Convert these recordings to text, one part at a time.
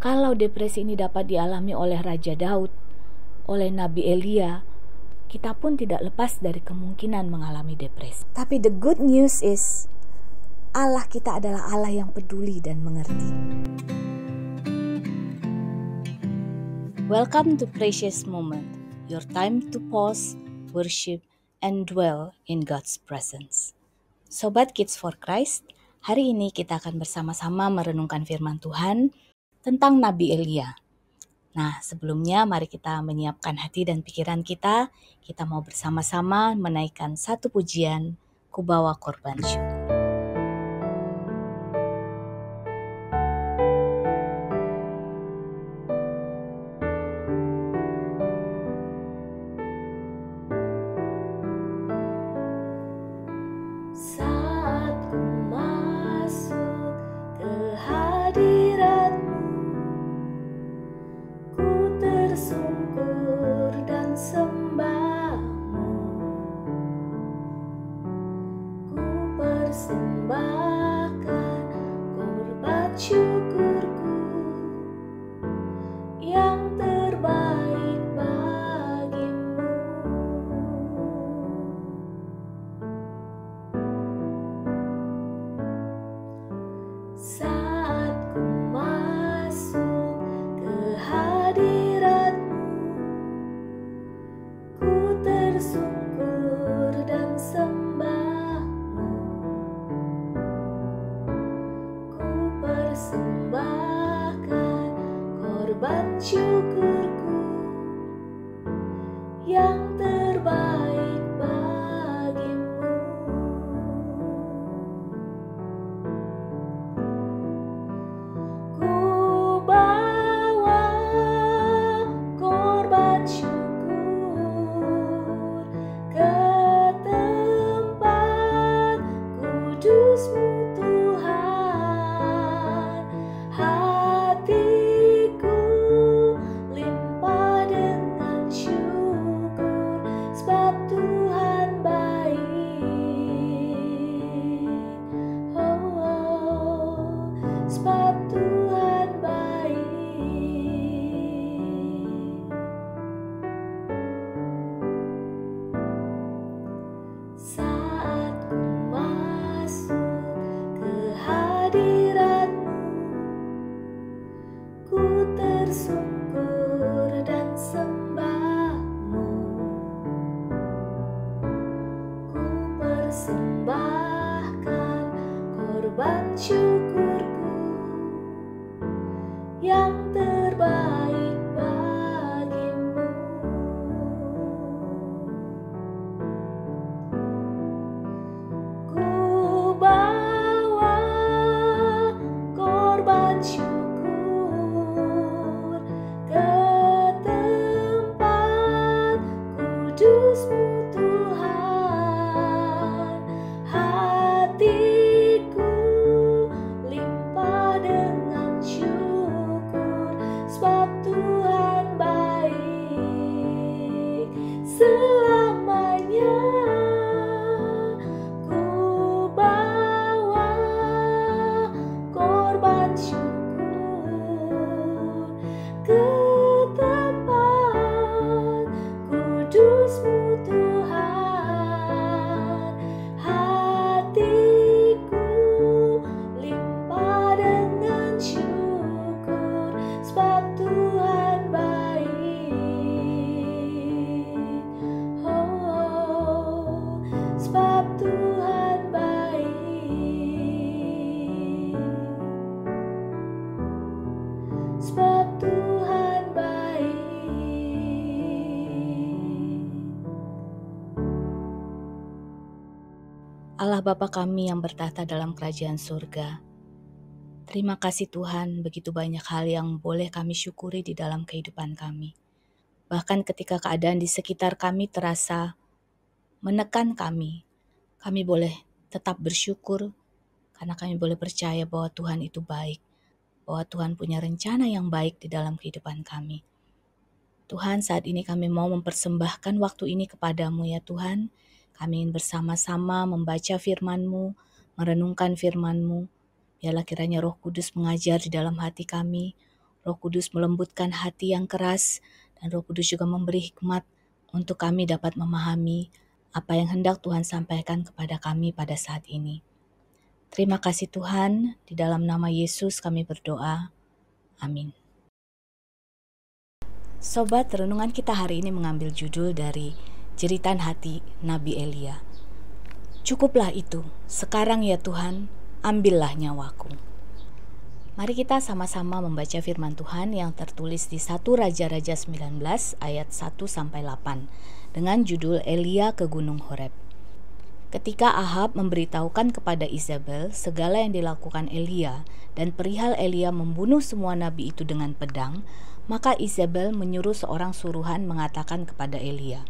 Kalau depresi ini dapat dialami oleh Raja Daud, oleh Nabi Elia, kita pun tidak lepas dari kemungkinan mengalami depresi. Tapi the good news is, Allah kita adalah Allah yang peduli dan mengerti. Welcome to Precious Moment, your time to pause, worship, and dwell in God's presence. Sobat Kids for Christ, hari ini kita akan bersama-sama merenungkan firman Tuhan tentang Nabi Elia. Nah, sebelumnya mari kita menyiapkan hati dan pikiran kita. Kita mau bersama-sama menaikkan satu pujian, Ku Bawa Korban Syukur. Saat ku masuk ke hadirat-Mu, ku tersungkur dan sembah-Mu. Ku persembahkan korban syukurku yang terbaik bagimu. Saat ku masuk ke hadirat-Mu, ku tersungkur dan sembah-Mu. Ku persembahkan korban syukurku yang terbaik bagimu. Ku bawa korban syukur ke tempat kudus-Mu Tuhan. Hatiku limpah dengan syukur, sebab Tuhan baik. Oh, sebab Tuhan baik. Saat ku masuk ke hadirat-Mu, ku tersungkur dan sembah-Mu. Ku persembahkan korban syukurku yang terbaik bagimu. Ku bawa korban syukur ke tempat kudus-Mu Tuhan. Hatiku limpah dengan syukur, sebab Tuhan baik selamanya. Ku bawa korban syukur ke tempat kudus-Mu Tuhan. Hatiku limpah dengan syukur, sebab Tuhan baik. Oh, sebab Tuhan baik. Sebab Tuhan baik. Allah Bapa kami yang bertahta dalam kerajaan surga, terima kasih Tuhan, begitu banyak hal yang boleh kami syukuri di dalam kehidupan kami. Bahkan ketika keadaan di sekitar kami terasa menekan kami boleh tetap bersyukur karena kami boleh percaya bahwa Tuhan itu baik, bahwa Tuhan punya rencana yang baik di dalam kehidupan kami. Tuhan, saat ini kami mau mempersembahkan waktu ini kepadamu ya Tuhan. Kami ingin bersama-sama membaca firman-Mu, merenungkan firman-Mu. Biarlah kiranya Roh Kudus mengajar di dalam hati kami. Roh Kudus melembutkan hati yang keras, dan Roh Kudus juga memberi hikmat untuk kami dapat memahami apa yang hendak Tuhan sampaikan kepada kami pada saat ini. Terima kasih Tuhan, di dalam nama Yesus kami berdoa. Amin. Sobat, renungan kita hari ini mengambil judul dari Jeritan Hati Nabi Elia. Cukuplah itu, sekarang ya Tuhan, ambillah nyawaku. Mari kita sama-sama membaca firman Tuhan yang tertulis di 1 Raja-Raja 19 ayat 1-8 dengan judul Elia ke Gunung Horeb. Ketika Ahab memberitahukan kepada Izabel segala yang dilakukan Elia dan perihal Elia membunuh semua nabi itu dengan pedang, maka Izabel menyuruh seorang suruhan mengatakan kepada Elia,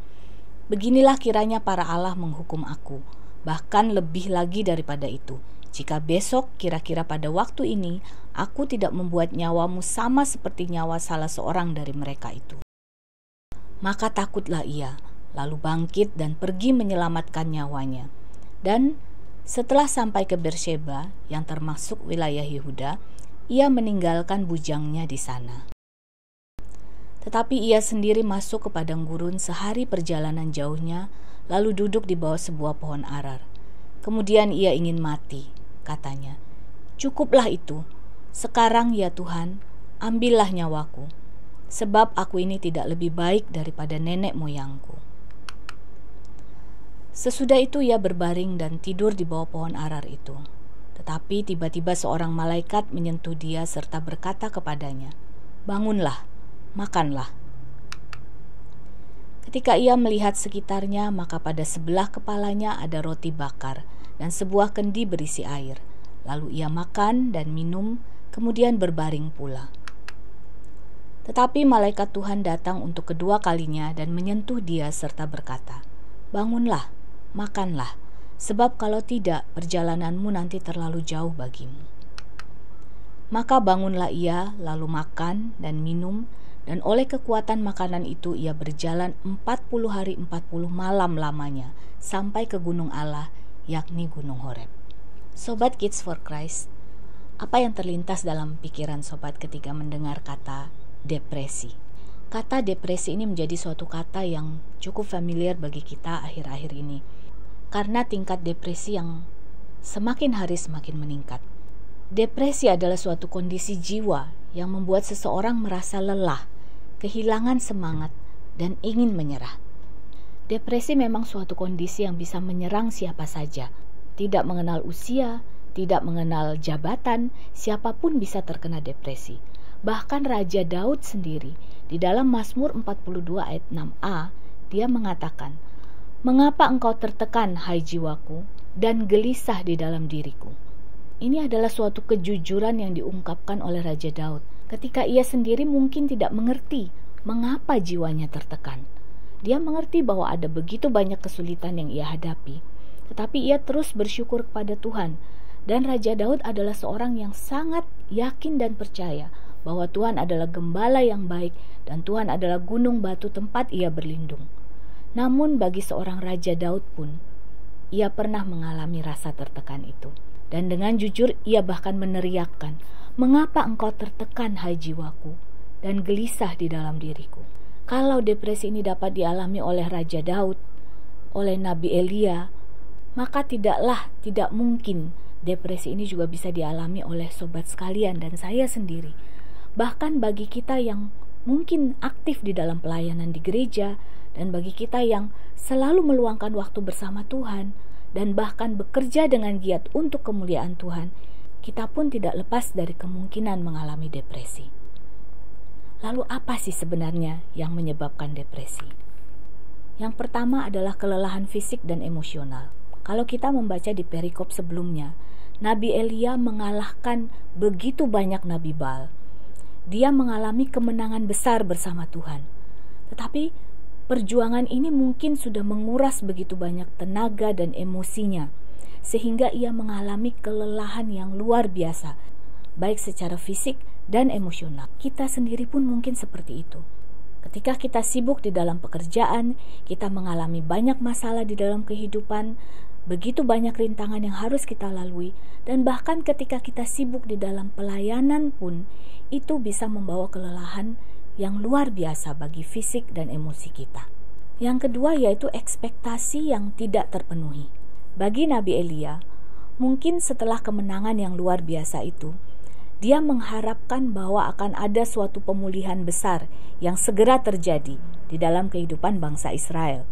"Beginilah kiranya para Allah menghukum aku, bahkan lebih lagi daripada itu. Jika besok kira-kira pada waktu ini, aku tidak membuat nyawamu sama seperti nyawa salah seorang dari mereka itu." Maka takutlah ia, lalu bangkit dan pergi menyelamatkan nyawanya. Dan setelah sampai ke Beersheba, yang termasuk wilayah Yehuda, ia meninggalkan bujangnya di sana. Tetapi ia sendiri masuk ke padang gurun sehari perjalanan jauhnya, lalu duduk di bawah sebuah pohon arar. Kemudian ia ingin mati, katanya, "Cukuplah itu, sekarang ya Tuhan, ambillah nyawaku, sebab aku ini tidak lebih baik daripada nenek moyangku." Sesudah itu ia berbaring dan tidur di bawah pohon arar itu. Tetapi tiba-tiba seorang malaikat menyentuh dia serta berkata kepadanya, "Bangunlah, makanlah." Ketika ia melihat sekitarnya, maka pada sebelah kepalanya ada roti bakar dan sebuah kendi berisi air. Lalu ia makan dan minum, kemudian berbaring pula. Tetapi malaikat Tuhan datang untuk kedua kalinya dan menyentuh dia serta berkata, "Bangunlah, makanlah, sebab kalau tidak perjalananmu nanti terlalu jauh bagimu." Maka bangunlah ia, lalu makan dan minum, dan oleh kekuatan makanan itu ia berjalan 40 hari 40 malam lamanya sampai ke gunung Allah, yakni Gunung Horeb. Sobat Kids for Christ, apa yang terlintas dalam pikiran sobat ketika mendengar kata depresi? Kata depresi ini menjadi suatu kata yang cukup familiar bagi kita akhir-akhir ini, karena tingkat depresi yang semakin hari semakin meningkat. Depresi adalah suatu kondisi jiwa yang membuat seseorang merasa lelah, kehilangan semangat, dan ingin menyerah. Depresi memang suatu kondisi yang bisa menyerang siapa saja, tidak mengenal usia, tidak mengenal jabatan, siapapun bisa terkena depresi. Bahkan Raja Daud sendiri, di dalam Mazmur 42 ayat 6a, dia mengatakan, "Mengapa engkau tertekan, hai jiwaku, dan gelisah di dalam diriku?" Ini adalah suatu kejujuran yang diungkapkan oleh Raja Daud ketika ia sendiri mungkin tidak mengerti mengapa jiwanya tertekan. Dia mengerti bahwa ada begitu banyak kesulitan yang ia hadapi, tetapi ia terus bersyukur kepada Tuhan. Dan Raja Daud adalah seorang yang sangat yakin dan percaya bahwa Tuhan adalah gembala yang baik dan Tuhan adalah gunung batu tempat ia berlindung. Namun bagi seorang Raja Daud pun, ia pernah mengalami rasa tertekan itu. Dan dengan jujur ia bahkan meneriakkan, "Mengapa engkau tertekan, hai jiwaku, dan gelisah di dalam diriku?" Kalau depresi ini dapat dialami oleh Raja Daud, oleh Nabi Elia, maka tidak mungkin depresi ini juga bisa dialami oleh sobat sekalian dan saya sendiri. Bahkan bagi kita yang mungkin aktif di dalam pelayanan di gereja, dan bagi kita yang selalu meluangkan waktu bersama Tuhan, dan bahkan bekerja dengan giat untuk kemuliaan Tuhan, kita pun tidak lepas dari kemungkinan mengalami depresi. Lalu apa sih sebenarnya yang menyebabkan depresi? Yang pertama adalah kelelahan fisik dan emosional. Kalau kita membaca di perikop sebelumnya, Nabi Elia mengalahkan begitu banyak Nabi Baal. Dia mengalami kemenangan besar bersama Tuhan. Tetapi perjuangan ini mungkin sudah menguras begitu banyak tenaga dan emosinya, sehingga ia mengalami kelelahan yang luar biasa, baik secara fisik dan emosional. Kita sendiri pun mungkin seperti itu. Ketika kita sibuk di dalam pekerjaan, kita mengalami banyak masalah di dalam kehidupan, Begitu banyak rintangan yang harus kita lalui, dan bahkan ketika kita sibuk di dalam pelayanan pun, itu bisa membawa kelelahan yang luar biasa bagi fisik dan emosi kita. Yang kedua yaitu ekspektasi yang tidak terpenuhi. Bagi Nabi Elia, mungkin setelah kemenangan yang luar biasa itu, dia mengharapkan bahwa akan ada suatu pemulihan besar yang segera terjadi di dalam kehidupan bangsa Israel.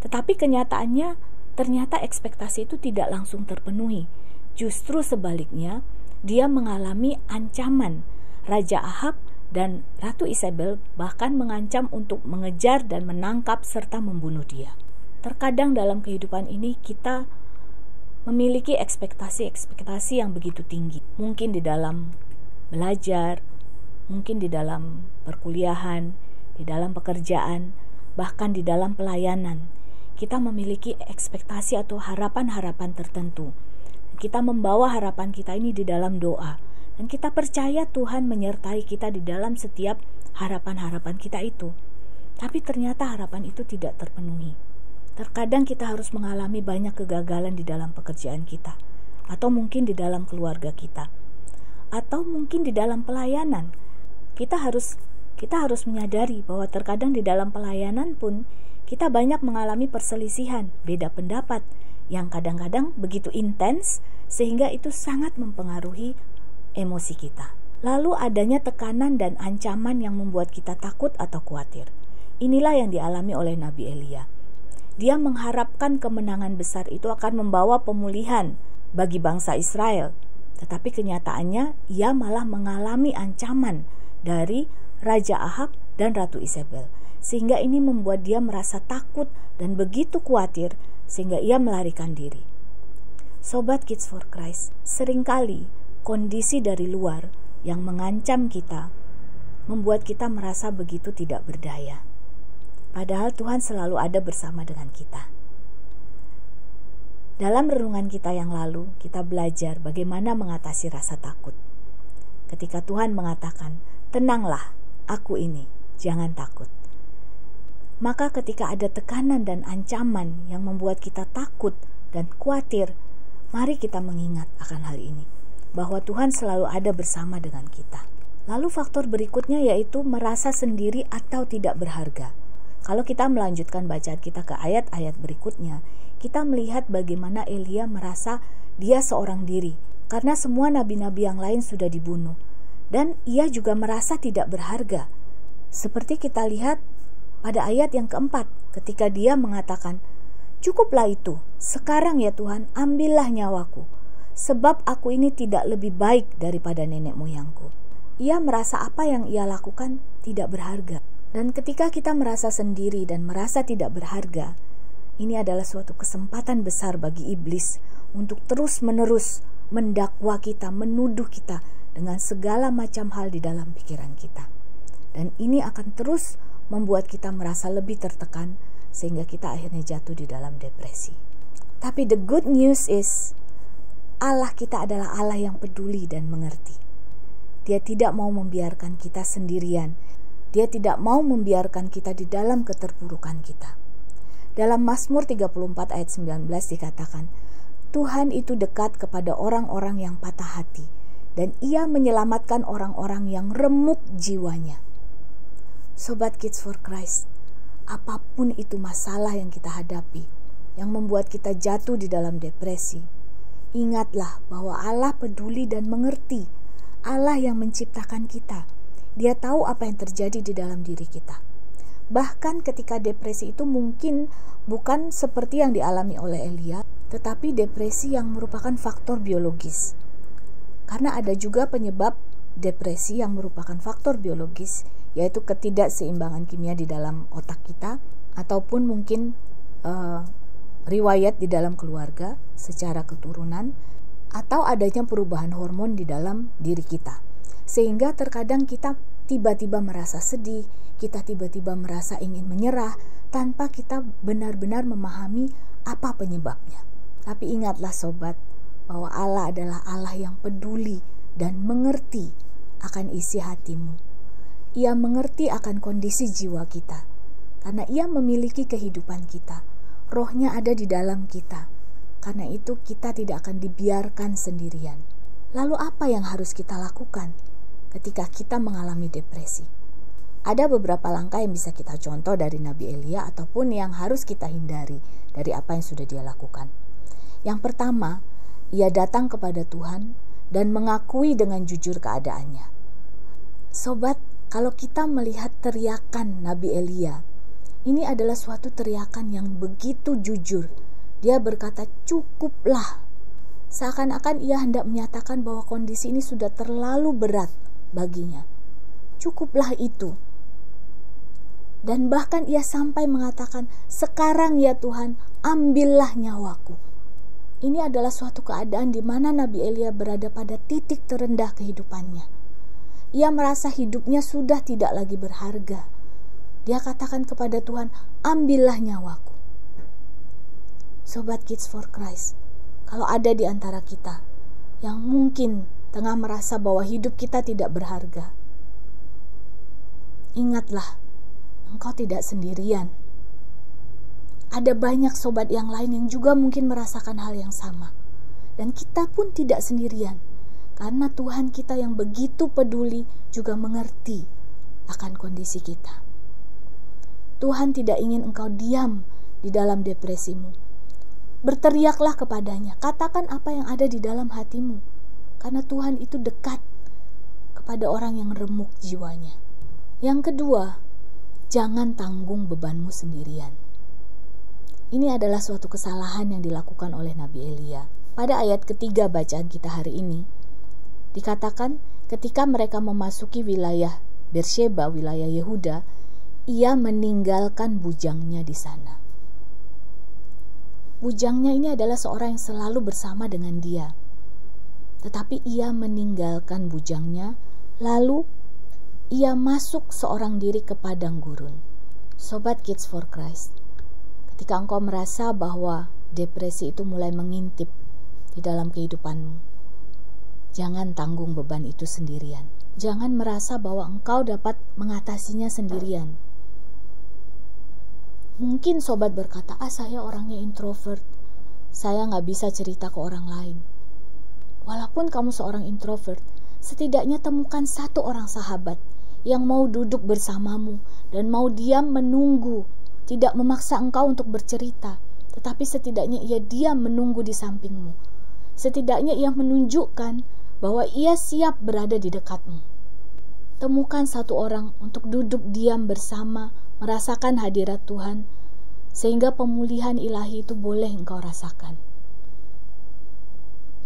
Tetapi kenyataannya, ternyata ekspektasi itu tidak langsung terpenuhi. Justru sebaliknya, dia mengalami ancaman. Raja Ahab dan Ratu Isabel bahkan mengancam untuk mengejar dan menangkap serta membunuh dia. Terkadang dalam kehidupan ini kita memiliki ekspektasi yang begitu tinggi. Mungkin di dalam belajar, mungkin di dalam perkuliahan, di dalam pekerjaan, bahkan di dalam pelayanan. Kita memiliki ekspektasi atau harapan-harapan tertentu. Kita membawa harapan kita ini di dalam doa. Dan kita percaya Tuhan menyertai kita di dalam setiap harapan-harapan kita itu. Tapi ternyata harapan itu tidak terpenuhi. Terkadang kita harus mengalami banyak kegagalan di dalam pekerjaan kita. Atau mungkin di dalam keluarga kita. Atau mungkin di dalam pelayanan. Kita harus menyadari bahwa terkadang di dalam pelayanan pun kita banyak mengalami perselisihan, beda pendapat, yang kadang-kadang begitu intens sehingga itu sangat mempengaruhi emosi kita. Lalu adanya tekanan dan ancaman yang membuat kita takut atau khawatir. Inilah yang dialami oleh Nabi Elia. Dia mengharapkan kemenangan besar itu akan membawa pemulihan bagi bangsa Israel. Tetapi kenyataannya ia malah mengalami ancaman dari Raja Ahab dan Ratu Isabel. Sehingga ini membuat dia merasa takut dan begitu khawatir sehingga ia melarikan diri. Sobat Kids for Christ, seringkali kondisi dari luar yang mengancam kita membuat kita merasa begitu tidak berdaya. Padahal Tuhan selalu ada bersama dengan kita. Dalam renungan kita yang lalu, kita belajar bagaimana mengatasi rasa takut. Ketika Tuhan mengatakan, "Tenanglah, aku ini, jangan takut." Maka ketika ada tekanan dan ancaman yang membuat kita takut dan khawatir, mari kita mengingat akan hal ini, bahwa Tuhan selalu ada bersama dengan kita. Lalu faktor berikutnya yaitu merasa sendiri atau tidak berharga. Kalau kita melanjutkan bacaan kita ke ayat-ayat berikutnya, kita melihat bagaimana Elia merasa dia seorang diri, karena semua nabi-nabi yang lain sudah dibunuh. Dan ia juga merasa tidak berharga. Seperti kita lihat pada ayat yang keempat, ketika dia mengatakan, "Cukuplah itu, sekarang ya Tuhan, ambillah nyawaku, sebab aku ini tidak lebih baik daripada nenek moyangku." Ia merasa apa yang ia lakukan tidak berharga. Dan ketika kita merasa sendiri dan merasa tidak berharga, ini adalah suatu kesempatan besar bagi iblis untuk terus-menerus mendakwa kita, menuduh kita dengan segala macam hal di dalam pikiran kita. Dan ini akan terus membuat kita merasa lebih tertekan sehingga kita akhirnya jatuh di dalam depresi. Tapi the good news is, Allah kita adalah Allah yang peduli dan mengerti. Dia tidak mau membiarkan kita sendirian. Dia tidak mau membiarkan kita di dalam keterpurukan kita. Dalam Mazmur 34 ayat 19 dikatakan, "Tuhan itu dekat kepada orang-orang yang patah hati, dan ia menyelamatkan orang-orang yang remuk jiwanya." Sobat Kids for Christ, apapun itu masalah yang kita hadapi, yang membuat kita jatuh di dalam depresi, ingatlah bahwa Allah peduli dan mengerti. Allah yang menciptakan kita. Dia tahu apa yang terjadi di dalam diri kita. Bahkan ketika depresi itu mungkin bukan seperti yang dialami oleh Elia, tetapi depresi yang merupakan faktor biologis. Karena ada juga penyebab depresi yang merupakan faktor biologis, yaitu ketidakseimbangan kimia di dalam otak kita, ataupun mungkin riwayat di dalam keluarga secara keturunan, atau adanya perubahan hormon di dalam diri kita. Sehingga terkadang kita tiba-tiba merasa sedih, kita tiba-tiba merasa ingin menyerah, tanpa kita benar-benar memahami apa penyebabnya. Tapi ingatlah sobat, bahwa Allah adalah Allah yang peduli dan mengerti akan isi hatimu. Ia mengerti akan kondisi jiwa kita, karena ia memiliki kehidupan kita. Rohnya ada di dalam kita. Karena itu kita tidak akan dibiarkan sendirian. Lalu apa yang harus kita lakukan ketika kita mengalami depresi? Ada beberapa langkah yang bisa kita contoh dari Nabi Elia ataupun yang harus kita hindari dari apa yang sudah dia lakukan. Yang pertama, ia datang kepada Tuhan dan mengakui dengan jujur keadaannya. Sobat, kalau kita melihat teriakan Nabi Elia, ini adalah suatu teriakan yang begitu jujur. Dia berkata, cukuplah. Seakan-akan ia hendak menyatakan bahwa kondisi ini sudah terlalu berat baginya. Cukuplah itu. Dan bahkan ia sampai mengatakan, sekarang ya Tuhan, ambillah nyawaku. Ini adalah suatu keadaan di mana Nabi Elia berada pada titik terendah kehidupannya. Ia merasa hidupnya sudah tidak lagi berharga. Dia katakan kepada Tuhan, ambillah nyawaku. Sobat Kids for Christ, kalau ada di antara kita yang mungkin tengah merasa bahwa hidup kita tidak berharga, ingatlah, engkau tidak sendirian. Ada banyak sobat yang lain yang juga mungkin merasakan hal yang sama. Dan kita pun tidak sendirian, karena Tuhan kita yang begitu peduli juga mengerti akan kondisi kita. Tuhan tidak ingin engkau diam di dalam depresimu. Berteriaklah kepadanya, katakan apa yang ada di dalam hatimu, karena Tuhan itu dekat kepada orang yang remuk jiwanya. Yang kedua, jangan tanggung bebanmu sendirian. Ini adalah suatu kesalahan yang dilakukan oleh Nabi Elia. Pada ayat ketiga bacaan kita hari ini, dikatakan ketika mereka memasuki wilayah Beersheba, wilayah Yehuda, ia meninggalkan bujangnya di sana. Bujangnya ini adalah seorang yang selalu bersama dengan dia. Tetapi ia meninggalkan bujangnya, lalu ia masuk seorang diri ke padang gurun. Sobat Kids for Christ, ketika engkau merasa bahwa depresi itu mulai mengintip di dalam kehidupanmu, jangan tanggung beban itu sendirian. Jangan merasa bahwa engkau dapat mengatasinya sendirian. Mungkin sobat berkata, saya orangnya introvert, saya gak bisa cerita ke orang lain. Walaupun kamu seorang introvert, setidaknya temukan satu orang sahabat yang mau duduk bersamamu dan mau diam menunggu, tidak memaksa engkau untuk bercerita, tetapi setidaknya ia diam menunggu di sampingmu. Setidaknya ia menunjukkan bahwa ia siap berada di dekatmu. Temukan satu orang untuk duduk diam bersama, merasakan hadirat Tuhan, sehingga pemulihan ilahi itu boleh engkau rasakan.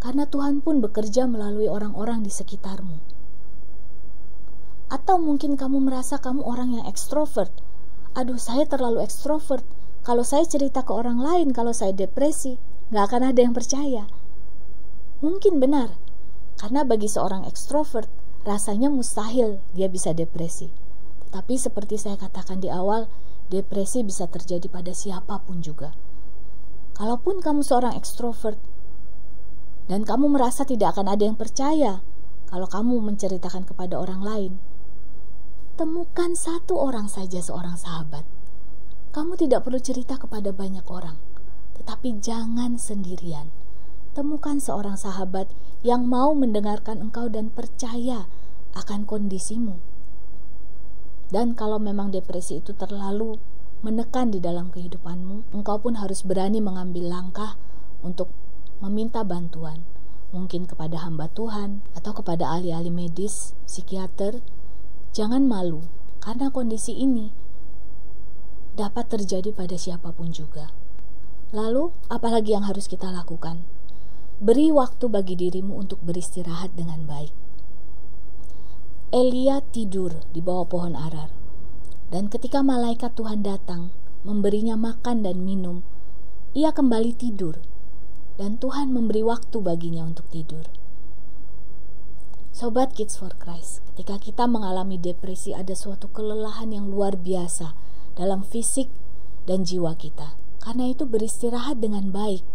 Karena Tuhan pun bekerja melalui orang-orang di sekitarmu. Atau mungkin kamu merasa kamu orang yang ekstrovert. Aduh, saya terlalu ekstrovert. Kalau saya cerita ke orang lain, kalau saya depresi, gak akan ada yang percaya. Mungkin benar, karena bagi seorang ekstrovert, rasanya mustahil dia bisa depresi. Tetapi seperti saya katakan di awal, depresi bisa terjadi pada siapapun juga. Kalaupun kamu seorang ekstrovert dan kamu merasa tidak akan ada yang percaya kalau kamu menceritakan kepada orang lain, temukan satu orang saja, seorang sahabat. Kamu tidak perlu cerita kepada banyak orang, tetapi jangan sendirian. Temukan seorang sahabat yang mau mendengarkan engkau dan percaya akan kondisimu. Dan kalau memang depresi itu terlalu menekan di dalam kehidupanmu, engkau pun harus berani mengambil langkah untuk meminta bantuan. Mungkin kepada hamba Tuhan atau kepada ahli-ahli medis, psikiater. Jangan malu, karena kondisi ini dapat terjadi pada siapapun juga. Lalu, apalagi yang harus kita lakukan? Beri waktu bagi dirimu untuk beristirahat dengan baik. Elia tidur di bawah pohon arar. Dan ketika malaikat Tuhan datang, memberinya makan dan minum, ia kembali tidur. Dan Tuhan memberi waktu baginya untuk tidur. Sobat Kids for Christ, ketika kita mengalami depresi, ada suatu kelelahan yang luar biasa dalam fisik dan jiwa kita. Karena itu beristirahat dengan baik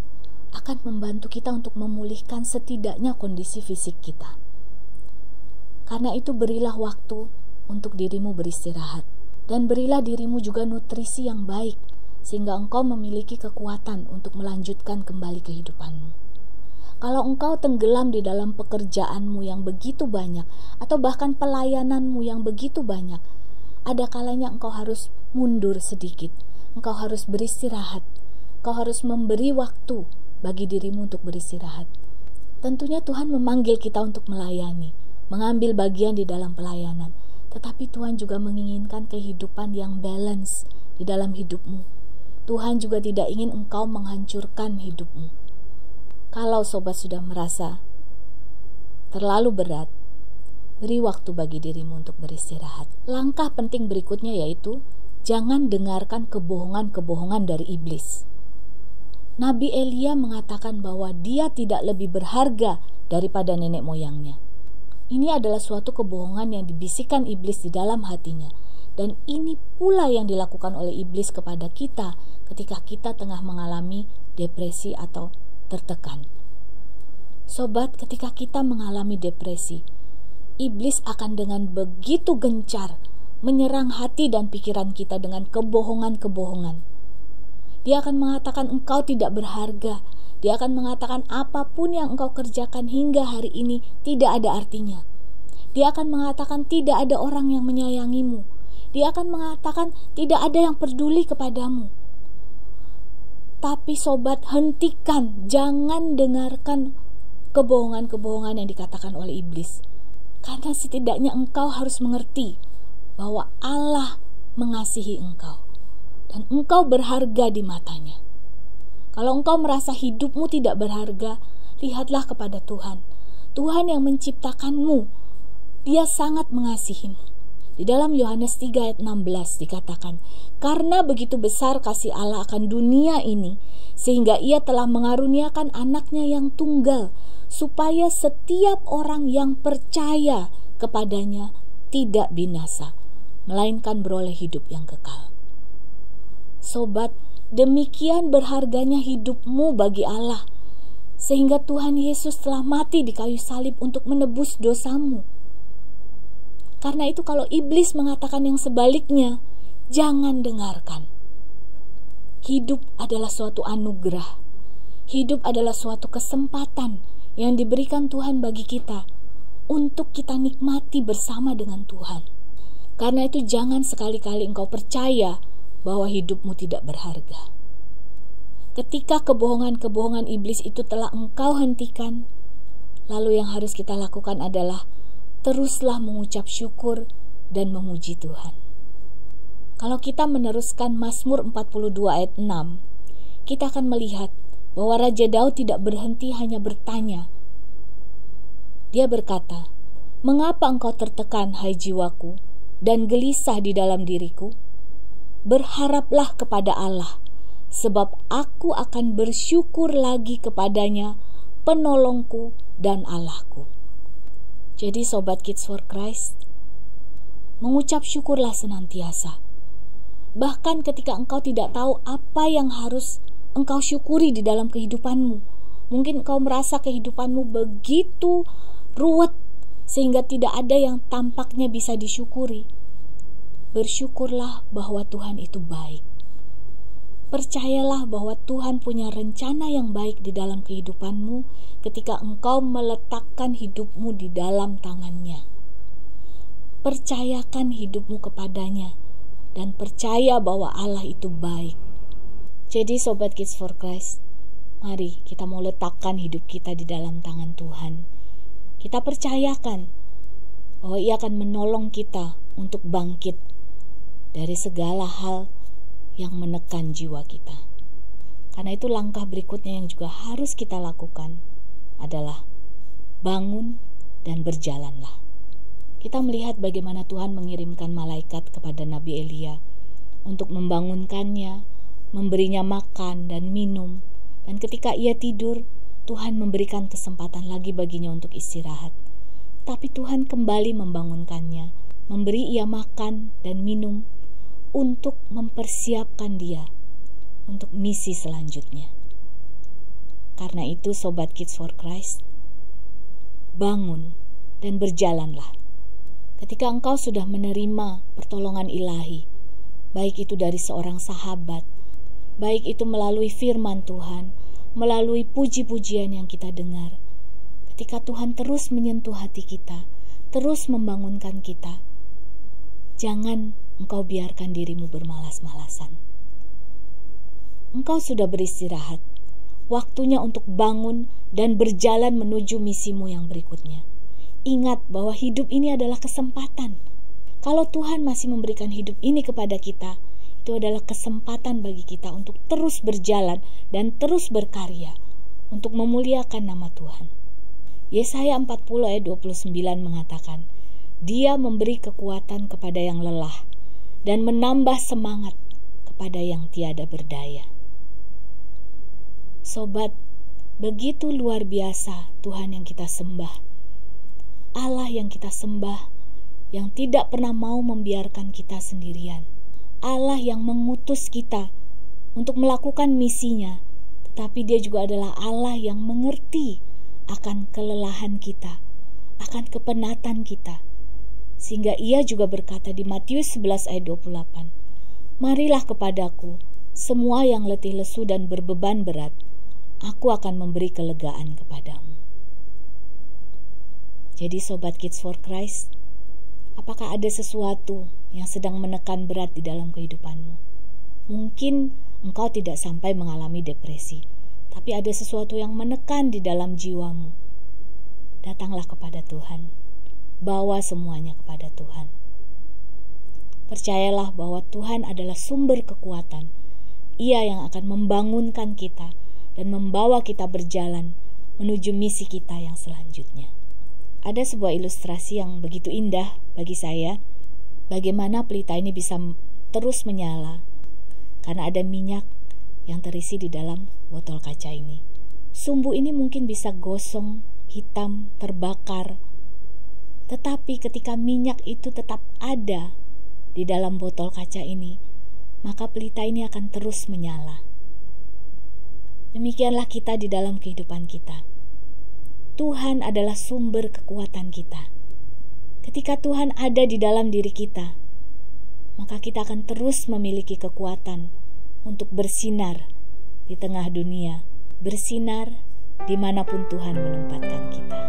akan membantu kita untuk memulihkan setidaknya kondisi fisik kita. Karena itu berilah waktu untuk dirimu beristirahat. Dan berilah dirimu juga nutrisi yang baik, sehingga engkau memiliki kekuatan untuk melanjutkan kembali kehidupanmu. Kalau engkau tenggelam di dalam pekerjaanmu yang begitu banyak, atau bahkan pelayananmu yang begitu banyak, ada kalanya engkau harus mundur sedikit, engkau harus beristirahat, engkau harus memberi waktu bagi dirimu untuk beristirahat. Tentunya Tuhan memanggil kita untuk melayani, mengambil bagian di dalam pelayanan, tetapi Tuhan juga menginginkan kehidupan yang balance di dalam hidupmu. Tuhan juga tidak ingin engkau menghancurkan hidupmu. Kalau sobat sudah merasa terlalu berat, beri waktu bagi dirimu untuk beristirahat. Langkah penting berikutnya yaitu jangan dengarkan kebohongan-kebohongan dari iblis. Nabi Elia mengatakan bahwa dia tidak lebih berharga daripada nenek moyangnya. Ini adalah suatu kebohongan yang dibisikkan iblis di dalam hatinya. Dan ini pula yang dilakukan oleh iblis kepada kita ketika kita tengah mengalami depresi atau tertekan. Sobat, ketika kita mengalami depresi, iblis akan dengan begitu gencar menyerang hati dan pikiran kita dengan kebohongan-kebohongan. Dia akan mengatakan engkau tidak berharga. Dia akan mengatakan apapun yang engkau kerjakan hingga hari ini tidak ada artinya. Dia akan mengatakan tidak ada orang yang menyayangimu. Dia akan mengatakan tidak ada yang peduli kepadamu. Tapi sobat, hentikan, jangan dengarkan kebohongan-kebohongan yang dikatakan oleh iblis. Karena setidaknya engkau harus mengerti bahwa Allah mengasihi engkau dan engkau berharga di matanya. Kalau engkau merasa hidupmu tidak berharga, lihatlah kepada Tuhan. Tuhan yang menciptakanmu, Dia sangat mengasihimu. Di dalam Yohanes 3 ayat 16 dikatakan, karena begitu besar kasih Allah akan dunia ini, sehingga Ia telah mengaruniakan anaknya yang tunggal, supaya setiap orang yang percaya kepadanya tidak binasa, melainkan beroleh hidup yang kekal. Sobat, demikian berharganya hidupmu bagi Allah, sehingga Tuhan Yesus telah mati di kayu salib untuk menebus dosamu. Karena itu kalau iblis mengatakan yang sebaliknya, jangan dengarkan. Hidup adalah suatu anugerah. Hidup adalah suatu kesempatan yang diberikan Tuhan bagi kita untuk kita nikmati bersama dengan Tuhan. Karena itu jangan sekali-kali engkau percaya bahwa hidupmu tidak berharga. Ketika kebohongan-kebohongan iblis itu telah engkau hentikan, lalu yang harus kita lakukan adalah teruslah mengucap syukur dan memuji Tuhan. Kalau kita meneruskan Mazmur 42 ayat 6, kita akan melihat bahwa Raja Daud tidak berhenti hanya bertanya. Dia berkata, "Mengapa engkau tertekan, hai jiwaku, dan gelisah di dalam diriku? Berharaplah kepada Allah, sebab aku akan bersyukur lagi kepadanya, penolongku dan Allahku." Jadi sobat Kids for Christ, mengucap syukurlah senantiasa. Bahkan ketika engkau tidak tahu apa yang harus engkau syukuri di dalam kehidupanmu. Mungkin engkau merasa kehidupanmu begitu ruwet sehingga tidak ada yang tampaknya bisa disyukuri. Bersyukurlah bahwa Tuhan itu baik. Percayalah bahwa Tuhan punya rencana yang baik di dalam kehidupanmu ketika engkau meletakkan hidupmu di dalam tangannya. Percayakan hidupmu kepadanya dan percaya bahwa Allah itu baik. Jadi sobat Kids for Christ, mari kita mau letakkan hidup kita di dalam tangan Tuhan. Kita percayakan bahwa Ia akan menolong kita untuk bangkit dari segala hal yang menekan jiwa kita. Karena itu langkah berikutnya yang juga harus kita lakukan adalah bangun dan berjalanlah. Kita melihat bagaimana Tuhan mengirimkan malaikat kepada Nabi Elia untuk membangunkannya, memberinya makan dan minum. Dan ketika ia tidur, Tuhan memberikan kesempatan lagi baginya untuk istirahat. Tapi Tuhan kembali membangunkannya, memberi ia makan dan minum untuk mempersiapkan dia untuk misi selanjutnya. Karena itu sobat Kids for Christ, bangun dan berjalanlah. Ketika engkau sudah menerima pertolongan ilahi, baik itu dari seorang sahabat baik itu melalui firman Tuhan, melalui puji-pujian yang kita dengar. Ketika Tuhan terus menyentuh hati kita, terus membangunkan kita, jangan engkau biarkan dirimu bermalas-malasan. Engkau sudah beristirahat, waktunya untuk bangun dan berjalan menuju misimu yang berikutnya. Ingat bahwa hidup ini adalah kesempatan. Kalau Tuhan masih memberikan hidup ini kepada kita, itu adalah kesempatan bagi kita untuk terus berjalan dan terus berkarya untuk memuliakan nama Tuhan. Yesaya 40 ayat 29 mengatakan, Dia memberi kekuatan kepada yang lelah dan menambah semangat kepada yang tiada berdaya. Sobat, begitu luar biasa Tuhan yang kita sembah. Allah yang kita sembah, yang tidak pernah mau membiarkan kita sendirian. Allah yang mengutus kita untuk melakukan misinya, tetapi Dia juga adalah Allah yang mengerti akan kelelahan kita, akan kepenatan kita. Sehingga Ia juga berkata di Matius 11 ayat 28, Marilah kepadaku, semua yang letih lesu dan berbeban berat, aku akan memberi kelegaan kepadamu. Jadi Sobat Kids for Christ, apakah ada sesuatu yang sedang menekan berat di dalam kehidupanmu? Mungkin engkau tidak sampai mengalami depresi, tapi ada sesuatu yang menekan di dalam jiwamu. Datanglah kepada Tuhan. Bawa semuanya kepada Tuhan. Percayalah bahwa Tuhan adalah sumber kekuatan. Ia yang akan membangunkan kita dan membawa kita berjalan menuju misi kita yang selanjutnya. Ada sebuah ilustrasi yang begitu indah bagi saya, bagaimana pelita ini bisa terus menyala karena ada minyak yang terisi di dalam botol kaca ini. Sumbu ini mungkin bisa gosong, hitam, terbakar, tetapi ketika minyak itu tetap ada di dalam botol kaca ini, maka pelita ini akan terus menyala. Demikianlah kita di dalam kehidupan kita. Tuhan adalah sumber kekuatan kita. Ketika Tuhan ada di dalam diri kita, maka kita akan terus memiliki kekuatan untuk bersinar di tengah dunia, bersinar dimanapun Tuhan menempatkan kita.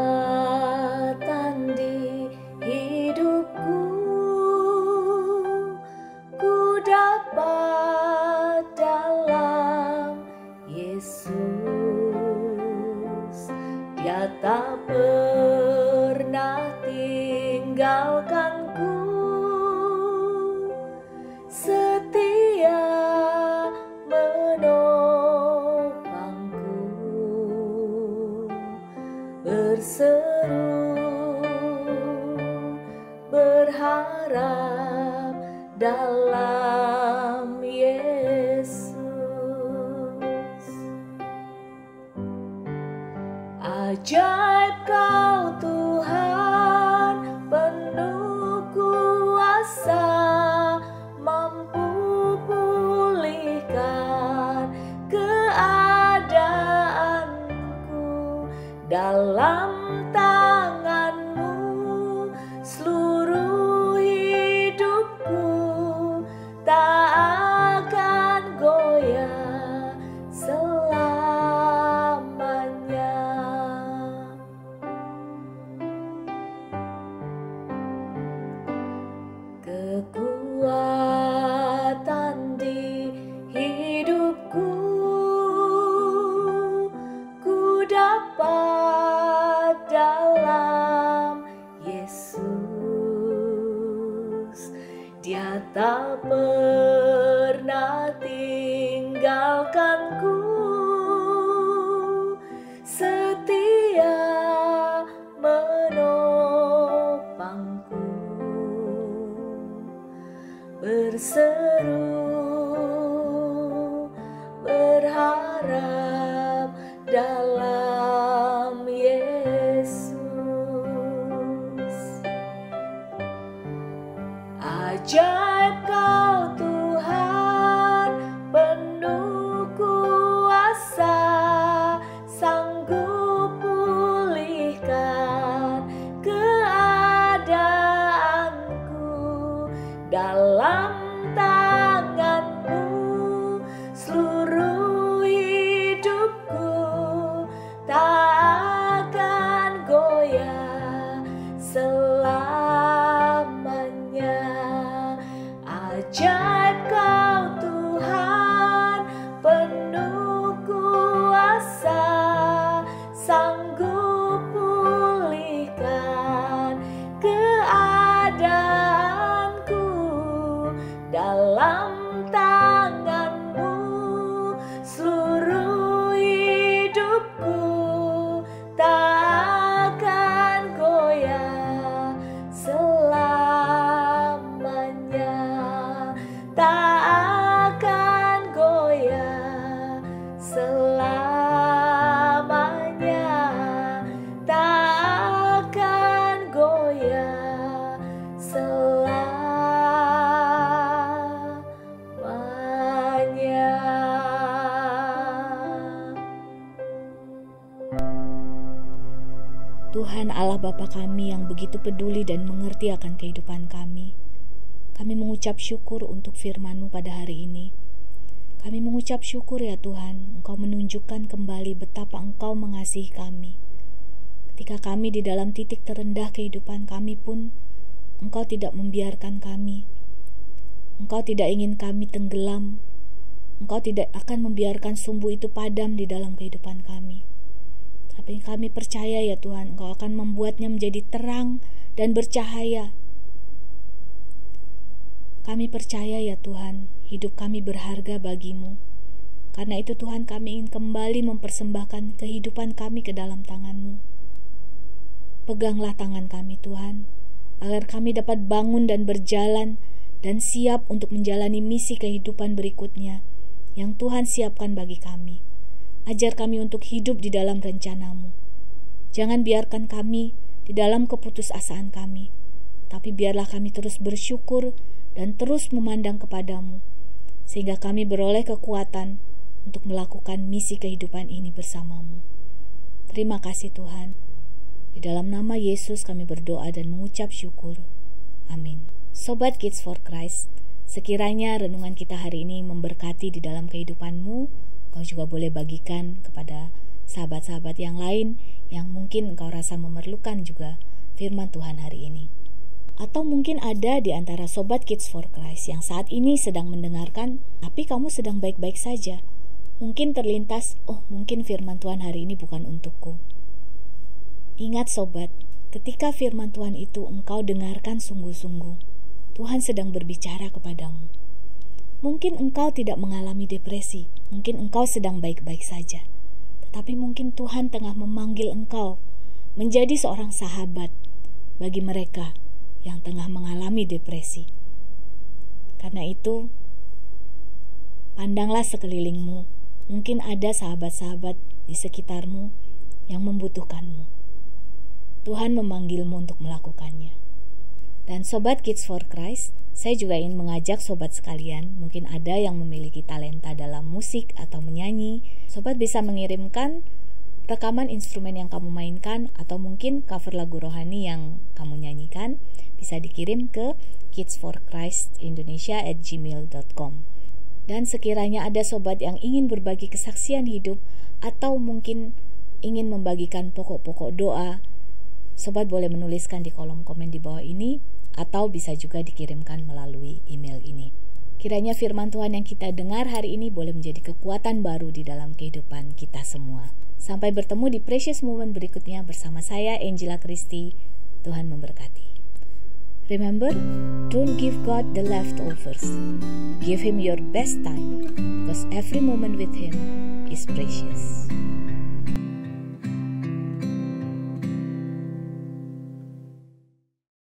Kekuatan di hidupku, ku dapat dalam Yesus. Dia tak pernah tinggalkanku, setia menopangku, berseru berharap dalam Yesus. Ajaib Kau Tuhan, penuh kuasa, mampu pulihkan keadaanku. Dalam tangan-Mu seluruh hidupku tak akan goyah selamanya. Kekuatan di hidupku, ku dapat dalam Yesus. Dia tak pernah tinggalkanku, setia menopangku, berseru berharap dalam Yesus. Ajaib Kau Tuhan, penuh kuasa, tangan-Mu, seluruh hidupku tak akan goyah selamanya. Ajaib Kau Tuhan, penuh kuasa, sanggup pulihkan keadaanku. Dalam tangan-Mu seluruh hidupku tak akan goyah selamanya, tak akan goyah selamanya, tak akan goyah selamanya. Tuhan Allah Bapa kami yang begitu peduli dan mengerti akan kehidupan kami mengucap syukur untuk firman-Mu pada hari ini. Kami mengucap syukur ya Tuhan, Engkau menunjukkan kembali betapa Engkau mengasihi kami. Ketika kami di dalam titik terendah kehidupan kami pun, Engkau tidak membiarkan kami. Engkau tidak ingin kami tenggelam. Engkau tidak akan membiarkan sumbu itu padam di dalam kehidupan kami. Tapi kami percaya ya Tuhan, Engkau akan membuatnya menjadi terang dan bercahaya. Kami percaya ya Tuhan, hidup kami berharga bagi-Mu. Karena itu Tuhan, kami ingin kembali mempersembahkan kehidupan kami ke dalam tangan-Mu. Peganglah tangan kami Tuhan, agar kami dapat bangun dan berjalan dan siap untuk menjalani misi kehidupan berikutnya yang Tuhan siapkan bagi kami. Ajar kami untuk hidup di dalam rencana-Mu. Jangan biarkan kami di dalam keputusasaan kami, tapi biarlah kami terus bersyukur dan terus memandang kepada-Mu, sehingga kami beroleh kekuatan untuk melakukan misi kehidupan ini bersama-Mu. Terima kasih Tuhan. Di dalam nama Yesus kami berdoa dan mengucap syukur. Amin. Sobat Kids for Christ, sekiranya renungan kita hari ini memberkati di dalam kehidupan-Mu. Kau juga boleh bagikan kepada sahabat-sahabat yang lain yang mungkin engkau rasa memerlukan juga firman Tuhan hari ini. Atau mungkin ada di antara Sobat Kids for Christ yang saat ini sedang mendengarkan, tapi kamu sedang baik-baik saja. Mungkin terlintas, mungkin firman Tuhan hari ini bukan untukku. Ingat Sobat, ketika firman Tuhan itu engkau dengarkan sungguh-sungguh, Tuhan sedang berbicara kepadamu. Mungkin engkau tidak mengalami depresi, mungkin engkau sedang baik-baik saja. Tetapi mungkin Tuhan tengah memanggil engkau menjadi seorang sahabat bagi mereka yang tengah mengalami depresi. Karena itu, pandanglah sekelilingmu. Mungkin ada sahabat-sahabat di sekitarmu yang membutuhkanmu. Tuhan memanggilmu untuk melakukannya. Dan Sobat Kids for Christ, saya juga ingin mengajak sobat sekalian, mungkin ada yang memiliki talenta dalam musik atau menyanyi. Sobat bisa mengirimkan rekaman instrumen yang kamu mainkan atau mungkin cover lagu rohani yang kamu nyanyikan, bisa dikirim ke kidsforchristindonesia@gmail.com. Dan sekiranya ada sobat yang ingin berbagi kesaksian hidup atau mungkin ingin membagikan pokok-pokok doa, sobat boleh menuliskan di kolom komen di bawah ini atau bisa juga dikirimkan melalui email ini. Kiranya firman Tuhan yang kita dengar hari ini boleh menjadi kekuatan baru di dalam kehidupan kita semua. Sampai bertemu di Precious Moment berikutnya bersama saya, Angela Christy. Tuhan memberkati. Remember, don't give God the leftovers. Give Him your best time, because every moment with Him is precious.